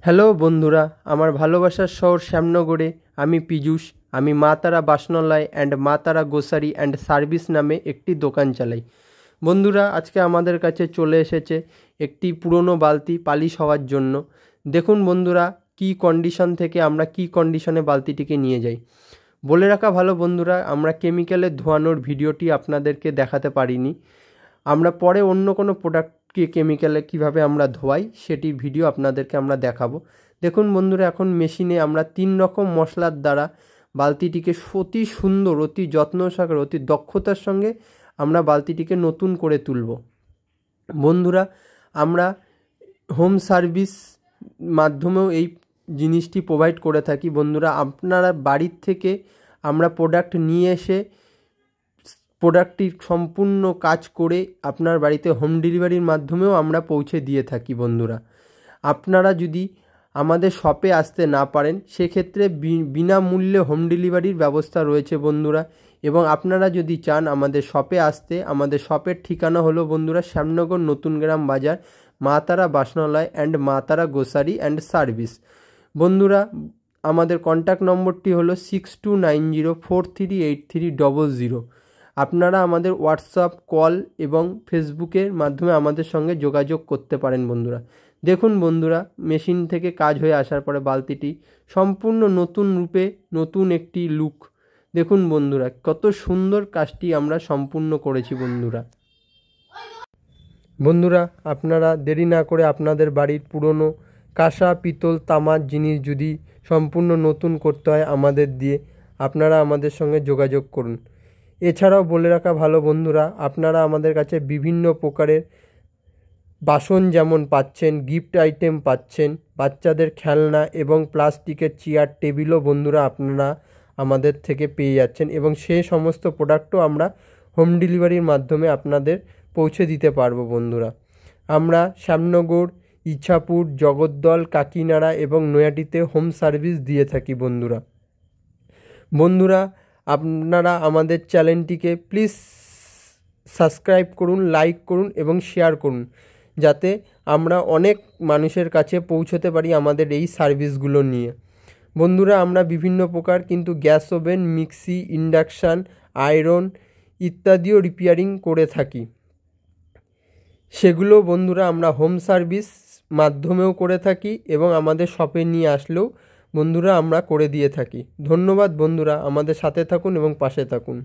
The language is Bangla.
হ্যালো বন্ধুরা, আমার ভালোবাসার শহর শ্যামনগরে আমি পীযূষ। আমি মা তারা বাসনালয় অ্যান্ড মা তারা গ্রোসারি অ্যান্ড সার্ভিস নামে একটি দোকান চালাই। বন্ধুরা, আজকে আমাদের কাছে চলে এসেছে একটি পুরনো বালতি পালিশ হওয়ার জন্য। দেখুন বন্ধুরা, কি কন্ডিশন থেকে আমরা কি কন্ডিশনে বালতিটিকে নিয়ে যাই। বলে রাখা ভালো বন্ধুরা, আমরা কেমিক্যালে ধোয়ানোর ভিডিওটি আপনাদেরকে দেখাতে পারিনি। আমরা পরে অন্য কোনো প্রোডাক্টকে কেমিক্যালে কিভাবে আমরা ধোয়াই সেটির ভিডিও আপনাদেরকে আমরা দেখাবো। দেখুন বন্ধুরা, এখন মেশিনে আমরা 3 রকম মশলার দ্বারা বালতিটিকে অতি সুন্দর, অতি যত্ন সহকারে, অতি দক্ষতার সঙ্গে আমরা বালতিটিকে নতুন করে তুলব। বন্ধুরা, আমরা হোম সার্ভিস মাধ্যমেও এই জিনিসটি প্রোভাইড করে থাকি। বন্ধুরা, আপনারা বাড়ির থেকে আমরা প্রোডাক্ট নিয়ে এসে প্রোডাক্টটির সম্পূর্ণ কাজ করে আপনার বাড়িতে হোম ডেলিভারির মাধ্যমেও আমরা পৌঁছে দিয়ে থাকি। বন্ধুরা, আপনারা যদি আমাদের শপে আসতে না পারেন সেক্ষেত্রে বিনামূল্যে হোম ডেলিভারির ব্যবস্থা রয়েছে বন্ধুরা। এবং আপনারা যদি চান আমাদের শপে আসতে, আমাদের শপের ঠিকানা হলো বন্ধুরা শ্যামনগর নতুন গ্রাম বাজার, মা তারা বাসনালয় অ্যান্ড মা তারা গ্রোসারি অ্যান্ড সার্ভিস। বন্ধুরা, আমাদের কন্ট্যাক্ট নম্বরটি হলো 6290438300। আপনারা আমাদের হোয়াটসঅ্যাপ, কল এবং ফেসবুকের মাধ্যমে আমাদের সঙ্গে যোগাযোগ করতে পারেন। বন্ধুরা, দেখুন বন্ধুরা, মেশিন থেকে কাজ হয়ে আসার পরে বালতিটি সম্পূর্ণ নতুন রূপে, নতুন একটি লুক। দেখুন বন্ধুরা, কত সুন্দর কাজটি আমরা সম্পূর্ণ করেছি। বন্ধুরা, আপনারা দেরি না করে আপনাদের বাড়ির পুরনো কাঁসা, পিতল, তামার জিনিস যদি সম্পূর্ণ নতুন করতে হয় আমাদের দিয়ে, আপনারা আমাদের সঙ্গে যোগাযোগ করুন। এছাড়াও বলে রাখা ভালো বন্ধুরা, আপনারা আমাদের কাছে বিভিন্ন প্রকারের বাসন যেমন পাচ্ছেন, গিফট আইটেম পাচ্ছেন, বাচ্চাদের খেলনা এবং প্লাস্টিকের চেয়ার টেবিলও বন্ধুরা আপনারা আমাদের থেকে পেয়ে যাচ্ছেন। এবং সেই সমস্ত প্রোডাক্টও আমরা হোম ডেলিভারির মাধ্যমে আপনাদের পৌঁছে দিতে পারবো। বন্ধুরা, আমরা শ্যামনগর, ইছাপুর, জগদ্দল, কাকিনাড়া এবং নৈহাটিতে হোম সার্ভিস দিয়ে থাকি। বন্ধুরা, আপনারা আমাদের চ্যানেলটিকে প্লিজ সাবস্ক্রাইব করুন, লাইক করুন এবং শেয়ার করুন, যাতে আমরা অনেক মানুষের কাছে পৌঁছতে পারি আমাদের এই সার্ভিসগুলো নিয়ে। বন্ধুরা, আমরা বিভিন্ন প্রকার কিন্তু gas oven, mixie, induction, iron ইত্যাদিও রিপেয়ারিং করে থাকি। সেগুলো বন্ধুরা আমরা হোম সার্ভিস মাধ্যমেও করে থাকি এবং আমাদের শপে নিয়ে আসলেও বন্ধুরা আমরা করে দিয়ে থাকি। ধন্যবাদ বন্ধুরা, আমাদের সাথে থাকুন এবং পাশে থাকুন।